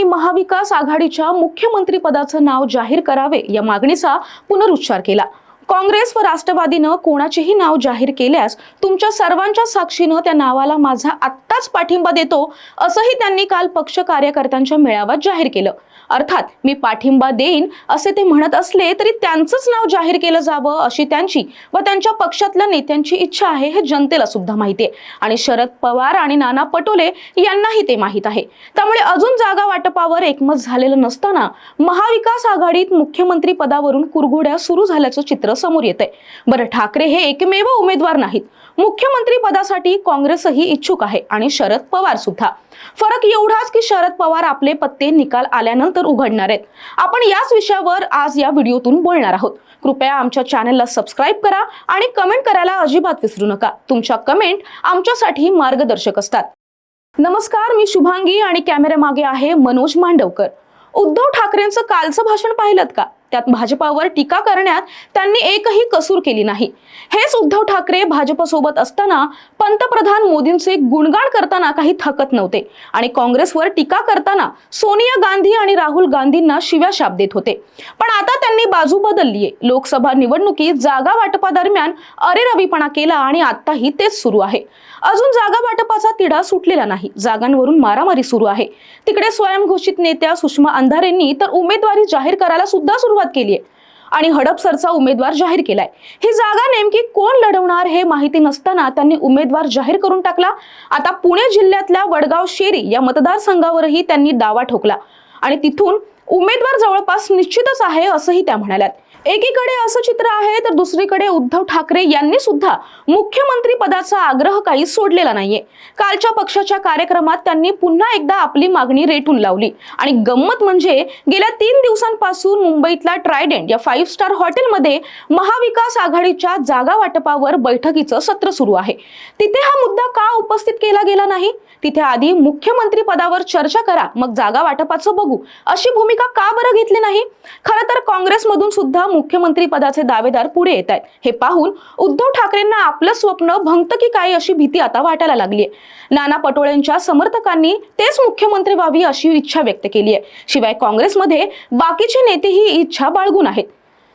यांनी महाविकास आघाडीच्या मुख्यमंत्री पदाचं नाव जाहीर करावे या मागणीचा पुनरुच्चार केला। काँग्रेस व राष्ट्रवादीनं कोणाचेही नाव जाहीर केल्यास तुमच्या सर्वांच्या साक्षीनं त्या नावाला माझा आत्ताच पाठिंबा देतो असंही त्यांनी काल पक्ष कार्यकर्त्यांच्या मेळाव्यात जाहीर केलं। अर्थात मी पाठिंबा देईन असे ते म्हणत असले तरी त्यांचंच नाव जाहीर केलं जावं अशी त्यांची व त्यांच्या पक्षातल्या नेत्यांची इच्छा आहे हे जनतेला सुद्धा माहिती आहे आणि शरद पवार आणि नाना पटोले यांनाही ते माहित आहे। त्यामुळे अजून जागा वाटपावर एकमत झालेलं नसताना महाविकास आघाडीत मुख्यमंत्री पदावरून कुरघोड्या सुरू झाल्याचं चित्र समोर येतंय। बरं, ठाकरे हे एकमेव उमेदवार नाहीत, मुख्यमंत्री पदासाठी काँग्रेसही इच्छुक आहे आणि शरद पवार सुद्धा। फरक एवढाच की शरद पवार आपले पत्ते निकाल आल्यानंतर उघडणार आहेत। आपण याच विषयावर आज या व्हिडिओतून बोलणार आहोत। कृपया आमच्या चॅनलला सबस्क्राइब करा आणि कमेंट करायला अजिबात विसरू नका। तुमच्या कमेंट आमच्यासाठी मार्गदर्शक असतात। नमस्कार, मी शुभांगी आणि कॅमेऱ्यामागे आहे मनोज मांडवकर। उद्धव ठाकरेंचं कालचं भाषण पाहिलंत का? त्यात भाजपावर टीका करण्यात त्यांनी एकही कसूर केली नाही। हेच उद्धव ठाकरे भाजपसोबत असताना पंतप्रधान मोदींचे गुणगान करताना काही थकत नव्हते आणि काँग्रेसवर टीका करताना सोनिया गांधी आणि राहुल गांधींना शिव्या शाप देत होते। पण आता त्यांनी बाजू बदललीये। लोकसभा निवडणुकीत जागा वाटपादरम्यान अरेरवीपणा केला आणि आताही तेच सुरू आहे। अजून जागा वाटपाचा तिढा सुटलेला नाही, जागांवरून मारामारी सुरू आहे। तिकडे स्वयंघोषित नेत्या सुषमा अंधारेंनी तर उमेदवारी जाहीर करायला सुद्धा सुरुवात केली आहे आणि हडपसरचा उमेदवार जाहीर केलाय। ही जागा नेमकी कोण लढवणार हे माहिती नसताना त्यांनी उमेदवार जाहीर करून टाकला। आता पुणे जिल्ह्यातल्या वडगाव शेरी या मतदारसंघावरही त्यांनी दावा ठोकला आणि तिथून उमेदवार जवळपास निश्चितच आहे असंही त्या म्हणाल्यात। एकीकडे असं चित्र आहे तर दुसरीकडे उद्धव ठाकरे यांनी सुद्धा मुख्यमंत्री पदाचा आग्रह काही सोडलेला नाहीये। कालच्या पक्षाच्या कार्यक्रमात त्यांनी पुन्हा एकदा आपली मागणी रेटून लावली आणि गंमत म्हणजे गेल्या 3 दिवसांपासून मुंबईतल्या ट्रायडेंट या 5 स्टार हॉटेलमध्ये महाविकास आघाडीच्या जागा वाटपावर बैठकीचं सत्र सुरू आहे। तिथे हा मुद्दा का उपस्थित केला गेला नाही? तिथे आधी मुख्यमंत्री पदावर चर्चा करा, मग जागा वाटपाचं बघू अशी भूमिका का बरं घेतली नाही? खरं तर काँग्रेसमधून सुद्धा मुख्यमंत्री पदाचे दावेदार पुढे येत आहेत। हे पाहून उद्धव ठाकरेंना आपलं स्वप्न भंगतं की काय अशी भीती आता वाटायला लागली आहे। नाना पटोलेंच्या समर्थकांनी तेच मुख्यमंत्री व्हावी अशी इच्छा व्यक्त केली आहे। शिवाय काँग्रेसमध्ये बाकीचे नेतेही ही इच्छा बाळगून आहेत।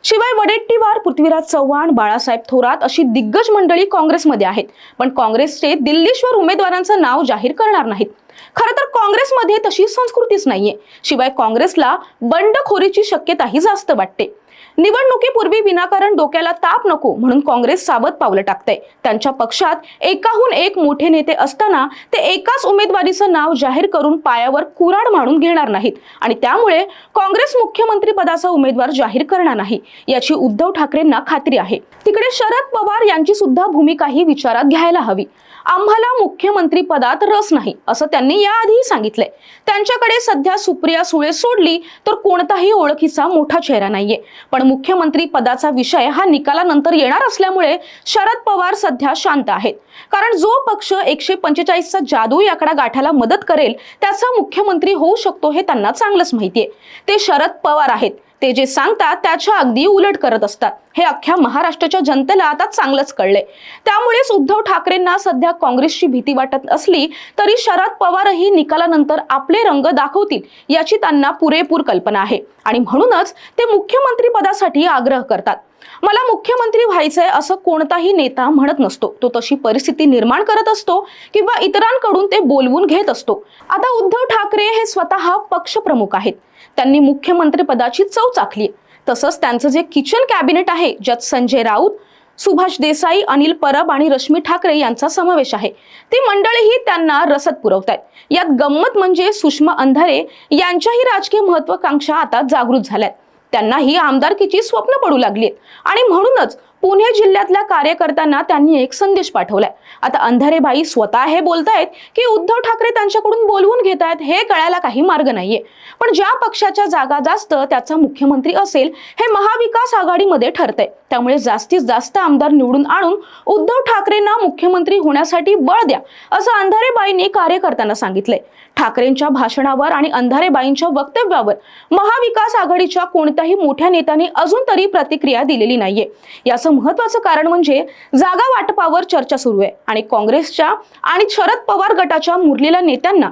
शिवाय वडेट्टीवार, पृथ्वीराज चव्हाण, बाळासाहेब थोरात अशी दिग्गज मंडळी काँग्रेसमध्ये आहेत, पण काँग्रेसचे दिल्लीश्वर उमेदवारांचं नाव जाहीर करणार नाहीत। खरं तर काँग्रेसमध्ये तशी संस्कृतीच नाहीये। शिवाय काँग्रेसला बंडखोरीची शक्यताही जास्त वाटते। निवडणुकीपूर्वी विनाकारण डोक्याला ताप नको म्हणून काँग्रेस सावध पावलं टाकते। त्यांच्या पक्षात एकाहून एक मोठे नेते असताना ते एकाच उमेदवारीचं नाव जाहीर करून पायावर कुऱ्हाड मारून घेणार नाहीत आणि त्यामुळे काँग्रेस मुख्यमंत्री पदाचा उमेदवार जाहीर करणार नाही याची उद्धव ठाकरेंना खात्री आहे। तिकडे शरद पवार यांची सुद्धा भूमिकाही विचारात घ्यायला हवी। आम्हाला मुख्यमंत्री पदात रस नाही असं त्यांनी याआधीही सांगितलंय। त्यांच्याकडे सध्या सुप्रिया सुळे सोडली तर कोणताही ओळखीचा मोठा चेहरा नाहीये। पण मुख्यमंत्री पदाचा विषय हा निकालानंतर येणार असल्यामुळे शरद पवार सध्या शांत आहेत, कारण जो पक्ष 145चा जादुई आकडा गाठायला मदत करेल त्याचा मुख्यमंत्री होऊ शकतो हे त्यांना चांगलंच माहितीये। ते शरद पवार आहेत, ते जे सांगतात त्याच्या अगदी उलट करत असतात। हे अख्ख्या महाराष्ट्राच्या जनतेला आता चांगलंच कळलंय। त्यामुळेच उद्धव ठाकरेंना सध्या काँग्रेसची भीती वाटत असली तरी शरद पवारही निकालानंतर आपले रंग दाखवतील याची त्यांना पुरेपूर कल्पना आहे आणि म्हणूनच ते मुख्यमंत्री पदासाठी आग्रह करतात। मला मुख्यमंत्री व्हायचंय असं कोणताही नेता म्हणत नसतो, तो तशी परिस्थिती निर्माण करत असतो किंवा इतरांकडून ते बोलवून घेत असतो। आता उद्धव ठाकरे हे स्वतः पक्षप्रमुख आहेत, त्यांनी मुख्यमंत्री पदाची चव चाखली। तसंच त्यांचं जे किचन कॅबिनेट आहे ज्यात संजय राऊत, सुभाष देसाई, अनिल परब आणि रश्मी ठाकरे यांचा समावेश आहे, ती मंडळीही त्यांना रसद पुरवतायत। यात गंमत म्हणजे सुषमा अंधारे यांच्याही राजकीय महत्वाकांक्षा आता जागृत झाल्यात। त्यांनाही आमदारकीची स्वप्न पडू लागलीत आणि म्हणूनच पुणे जिल्ह्यातल्या कार्यकर्त्यांना त्यांनी एक संदेश पाठवलाय। आता अंधारेबाई स्वतः हे बोलतायत की उद्धव ठाकरे त्यांच्याकडून बोलवून घेतायत हे कळायला काही मार्ग नाहीये, पण ज्या पक्षाच्या जागा जास्त त्याचा मुख्यमंत्री असेल हे महाविकास आघाडीमध्ये ठरतंय। त्यामुळे जास्तीत जास्त आमदार निवडून आणून उद्धव ठाकरेंना मुख्यमंत्री होण्यासाठी बळ द्या असं अंधारेबाईंनी कार्यकर्त्यांना सांगितलंय। ठाकरेंच्या भाषणावर आणि अंधारेबाईंच्या वक्तव्यावर महाविकास आघाडीच्या कोणत्याही मोठ्या नेत्यांनी अजून तरी प्रतिक्रिया दिलेली नाहीये। याचं महत्त्वाचं कारण म्हणजे जागा वाटपावर चर्चा सुरू आहे आणि काँग्रेसच्या आणि शरद पवार गटाच्या मुरलेल्या नेत्यांना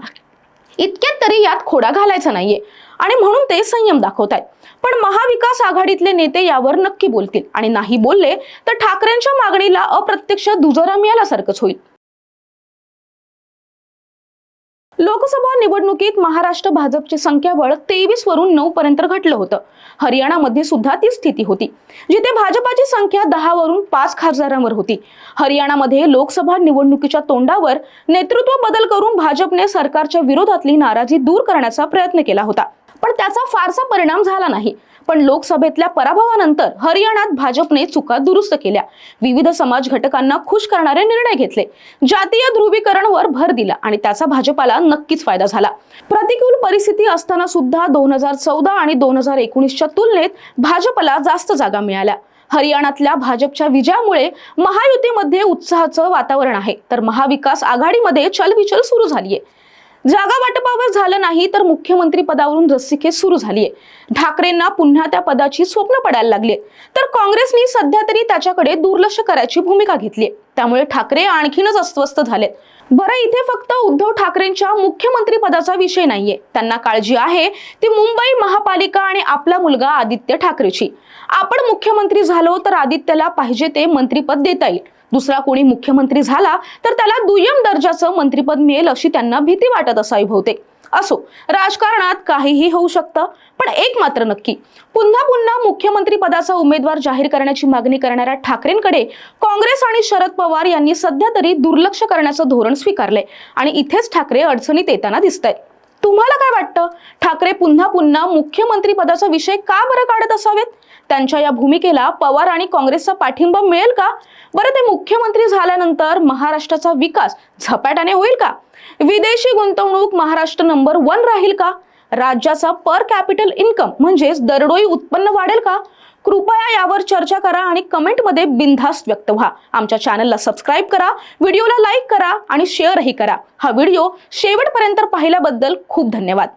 इतक्यात तरी यात खोडा घालायचा नाहीये आणि म्हणून ते संयम दाखवतायत. पण महाविकास आघाडीतले नेते यावर नक्की बोलतील आणि नाही बोलले तर ठाकरेंच्या मागणीला अप्रत्यक्ष दुजोरा मिळाल्यासारखंच होईल. लोकसभा निवडणुकीत महाराष्ट्र भाजपचे संख्याबळ 23 वरून 9 पर्यंत घटलं होतं. हरियाणामध्ये सुद्धा ती स्थिती होती, जिथे भाजपाची संख्या 10 वरून 5 खासदारांवर होती. हरियाणामध्ये लोकसभा निवडणुकीच्या तोंडावर नेतृत्व बदल करून भाजपने सरकारच्या विरोधातली नाराजी दूर करण्याचा प्रयत्न केला होता, पण त्याचा फारसा परिणाम झाला नाही. पण लोकसभेतल्या पराभवानंतर हरियाणात भाजपने चुका दुरुस्त केल्या, विविध समाज घटकांना खुश करणारे निर्णय घेतले, जातीय ध्रुवीकरणवर भर दिला आणि त्याचा भाजपाला नक्कीच फायदा झाला. प्रतिकूल परिस्थिती असताना सुद्धा 2014 आणि 2019च्या तुलनेत भाजपला जास्त जागा मिळाल्या. हरियाणातल्या भाजपच्या विजयामुळे महायुतीमध्ये उत्साहाचं वातावरण आहे, तर महाविकास आघाडीमध्ये चलबिचल सुरू झालीये. जागा वाटपावर झालं नाही तर मुख्यमंत्री पदावरून रस्सीखेच सुरू झालीये. ठाकरेंना पुन्हा त्या पदाची स्वप्न पडायला लागली, तर काँग्रेसने सध्या तरी त्याच्याकडे दुर्लक्ष करायची भूमिका घेतली. त्यामुळे ठाकरे आणखीनच अस्वस्थ झालेत. बरं, इथे फक्त उद्धव ठाकरेंच्या मुख्यमंत्री पदाचा विषय नाहीये. त्यांना काळजी आहे ती मुंबई महापालिका आणि आपला मुलगा आदित्य ठाकरेची. आपण मुख्यमंत्री झालो तर आदित्यला पाहिजे ते मंत्रिपद देता येईल. दुसरा कोणी मुख्यमंत्री झाला तर त्याला दुय्यम दर्जाचं मंत्रिपद मिळेल अशी त्यांना भीती वाटत असावी बहुतेक. असो, राजकारणात काहीही होऊ शकतं, पण एक मात्र नक्की, पुन्हा पुन्हा मुख्यमंत्री पदाचा उमेदवार जाहीर करण्याची मागणी करणाऱ्या ठाकरेंकडे काँग्रेस आणि शरद पवार यांनी सध्या तरी दुर्लक्ष करण्याचं धोरण स्वीकारलंय आणि इथेच ठाकरे अडचणीत येताना दिसतायत. तुम्हाला काय वाटतं? ठाकरे पुन्हा पुन्हा मुख्यमंत्री पदाचा विषय का बरं काढत असावेत? त्यांच्या या भूमिकेला पवार आणि काँग्रेसचा पाठिंबा मिळेल का? बरं, ते मुख्यमंत्री झाल्यानंतर महाराष्ट्राचा विकास झपाट्याने होईल का? विदेशी गुंतवणूक महाराष्ट्र नंबर 1 राहील का? राज्याचा पर कॅपिटल इन्कम म्हणजेच दरडोई उत्पन्न वाढेल का? कृपया यावर चर्चा करा आणि कमेंटमध्ये बिनधास्त व्यक्त व्हा. आमच्या चॅनलला सबस्क्राईब करा, व्हिडिओला लाईक करा आणि शेअरही करा. हा व्हिडिओ शेवटपर्यंत पाहिल्याबद्दल खूप धन्यवाद.